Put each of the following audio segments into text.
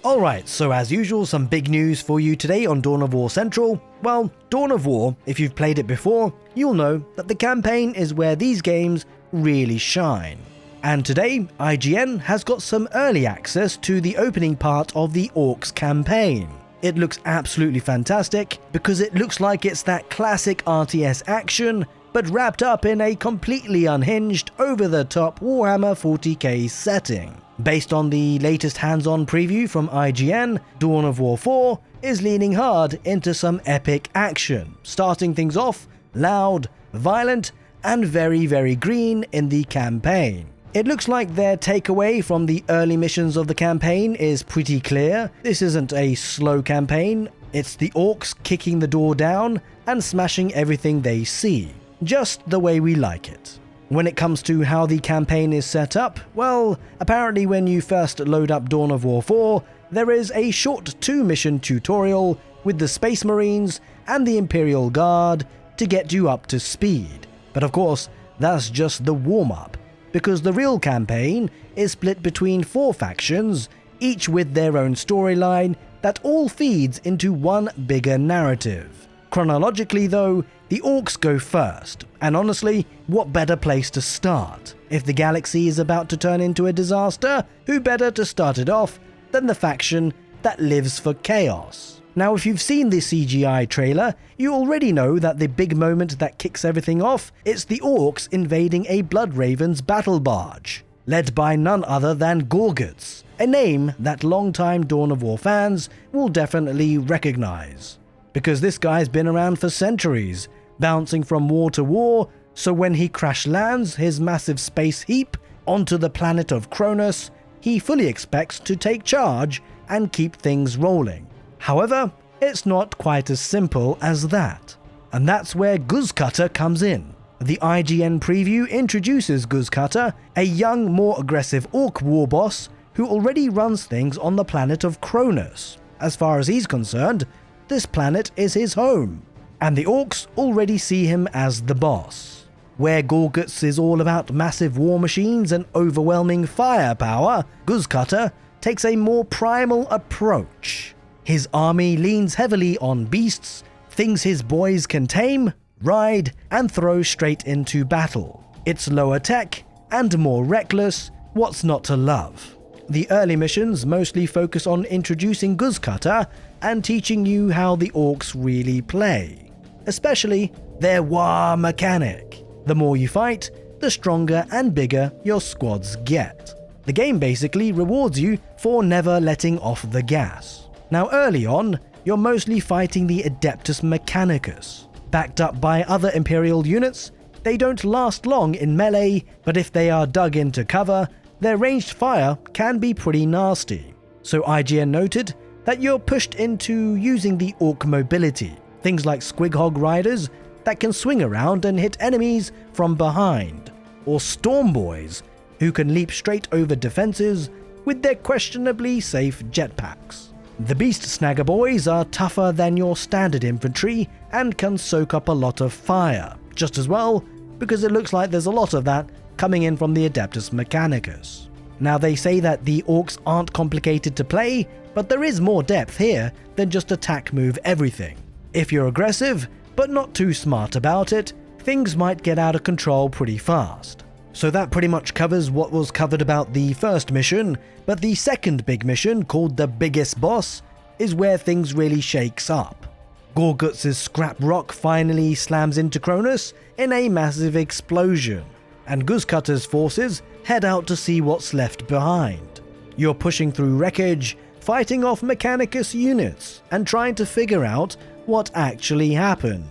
Alright, so as usual, some big news for you today on Dawn of War Central. Well, Dawn of War, if you've played it before, you'll know that the campaign is where these games really shine. And today, IGN has got some early access to the opening part of the Orks campaign. It looks absolutely fantastic because it looks like it's that classic RTS action, but wrapped up in a completely unhinged, over-the-top Warhammer 40k setting. Based on the latest hands-on preview from IGN, Dawn of War 4 is leaning hard into some epic action, starting things off loud, violent, and very green in the campaign. It looks like their takeaway from the early missions of the campaign is pretty clear. This isn't a slow campaign, it's the Orks kicking the door down and smashing everything they see, just the way we like it. When it comes to how the campaign is set up, well, apparently when you first load up Dawn of War 4, there is a short 2-mission tutorial with the Space Marines and the Imperial Guard to get you up to speed. But of course, that's just the warm-up, because the real campaign is split between 4 factions, each with their own storyline that all feeds into one bigger narrative. Chronologically though, the Orks go first, and honestly, what better place to start? If the galaxy is about to turn into a disaster, who better to start it off than the faction that lives for chaos? Now, if you've seen the CGI trailer, you already know that the big moment that kicks everything off is the Orks invading a Bloodraven's battle barge, led by none other than Gorgutz, a name that longtime Dawn of War fans will definitely recognize. Because this guy's been around for centuries, bouncing from war to war, so when he crash lands his massive space heap onto the planet of Kronos, he fully expects to take charge and keep things rolling. However, it's not quite as simple as that. And that's where Guzkuta comes in. The IGN preview introduces Guzkuta, a young, more aggressive Ork warboss who already runs things on the planet of Kronos. As far as he's concerned, this planet is his home, and the Orks already see him as the boss. Where Gorgutz is all about massive war machines and overwhelming firepower, Guzkuta takes a more primal approach. His army leans heavily on beasts, things his boys can tame, ride, and throw straight into battle. It's lower tech and more reckless, what's not to love? The early missions mostly focus on introducing Guzkuta and teaching you how the Orks really play, especially their WAAAGH mechanic. The more you fight, the stronger and bigger your squads get. The game basically rewards you for never letting off the gas. Now early on, you're mostly fighting the Adeptus Mechanicus. Backed up by other Imperial units, they don't last long in melee, but if they are dug into cover, their ranged fire can be pretty nasty. So IGN noted that you're pushed into using the Ork mobility, things like Squighog riders that can swing around and hit enemies from behind, or Storm Boys who can leap straight over defenses with their questionably safe jetpacks. The Beast Snagger Boys are tougher than your standard infantry and can soak up a lot of fire, just as well because it looks like there's a lot of that coming in from the Adeptus Mechanicus. Now they say that the Orks aren't complicated to play, but there is more depth here than just attack move everything. If you're aggressive, but not too smart about it, things might get out of control pretty fast. So that pretty much covers what was covered about the first mission, but the second big mission, called the Biggest Boss, is where things really shakes up. Gorgutz's scrap rock finally slams into Kronos in a massive explosion, and Guzkuta's forces head out to see what's left behind. You're pushing through wreckage, fighting off Mechanicus units, and trying to figure out what actually happened.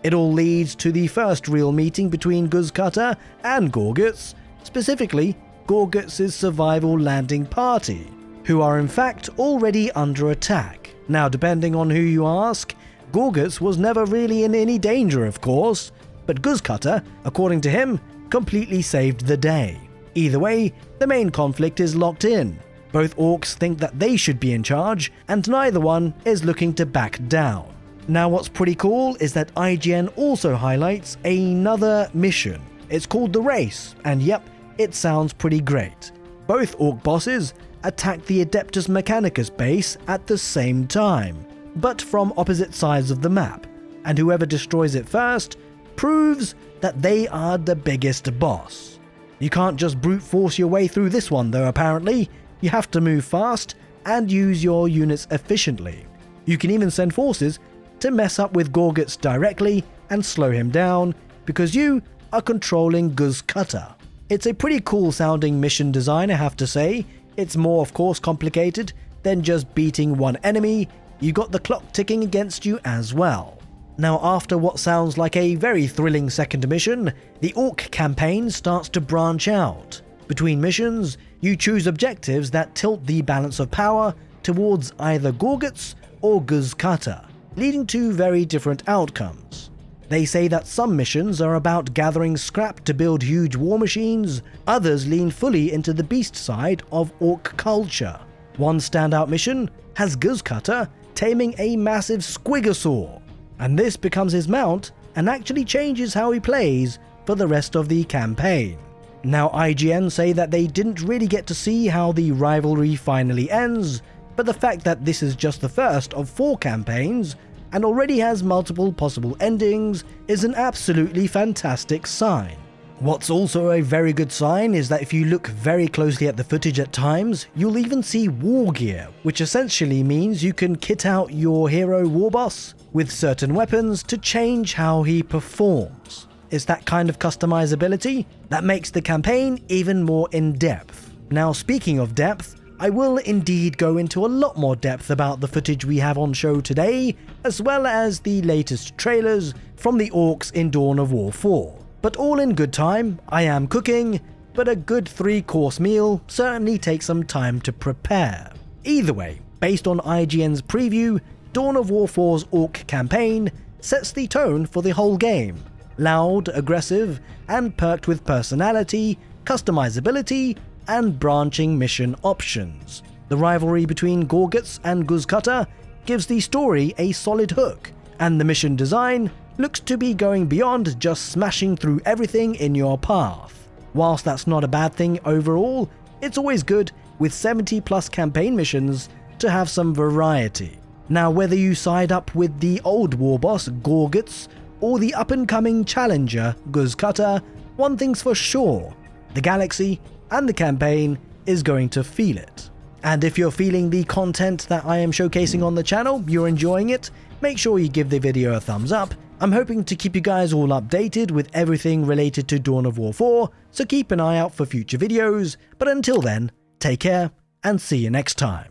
It all leads to the first real meeting between Guzkuta and Gorgutz, specifically Gorgutz's survival landing party, who are in fact already under attack. Now, depending on who you ask, Gorgutz was never really in any danger, of course, but Guzkuta, according to him, completely saved the day. Either way, the main conflict is locked in. Both Orks think that they should be in charge, and neither one is looking to back down. Now what's pretty cool is that IGN also highlights another mission. It's called The Race, and yep, it sounds pretty great. Both Ork bosses attack the Adeptus Mechanicus base at the same time, but from opposite sides of the map, and whoever destroys it first proves that they are the biggest boss. You can't just brute force your way through this one though apparently, you have to move fast and use your units efficiently. You can even send forces to mess up with Gorgutz directly and slow him down because you are controlling Guzkuta. It's a pretty cool sounding mission design, I have to say. It's more of course complicated than just beating one enemy, you got the clock ticking against you as well. Now after what sounds like a very thrilling second mission, the Ork campaign starts to branch out. Between missions, you choose objectives that tilt the balance of power towards either Gorgutz or Guzkuta, leading to very different outcomes. They say that some missions are about gathering scrap to build huge war machines, others lean fully into the beast side of Ork culture. One standout mission has Guzkuta taming a massive squigosaur, and this becomes his mount and actually changes how he plays for the rest of the campaign. Now IGN say that they didn't really get to see how the rivalry finally ends, but the fact that this is just the first of 4 campaigns and already has multiple possible endings is an absolutely fantastic sign. What's also a very good sign is that if you look very closely at the footage at times, you'll even see war gear, which essentially means you can kit out your hero warboss with certain weapons to change how he performs. It's that kind of customizability that makes the campaign even more in-depth. Now speaking of depth, I will indeed go into a lot more depth about the footage we have on show today, as well as the latest trailers from the Orks in Dawn of War 4. But all in good time, I am cooking, but a good 3-course meal certainly takes some time to prepare. Either way, based on IGN's preview, Dawn of War 4's Ork campaign sets the tone for the whole game. Loud, aggressive, and perked with personality, customizability, and branching mission options. The rivalry between Gorgutz and Guzkuta gives the story a solid hook, and the mission design looks to be going beyond just smashing through everything in your path. Whilst that's not a bad thing overall, it's always good with 70+ campaign missions to have some variety. Now whether you side up with the old warboss Gorgutz or the up-and-coming challenger Guzkuta, one thing's for sure, the galaxy and the campaign is going to feel it. And if you're feeling the content that I am showcasing on the channel, you're enjoying it, make sure you give the video a thumbs up. I'm hoping to keep you guys all updated with everything related to Dawn of War 4, so keep an eye out for future videos, but until then, take care and see you next time.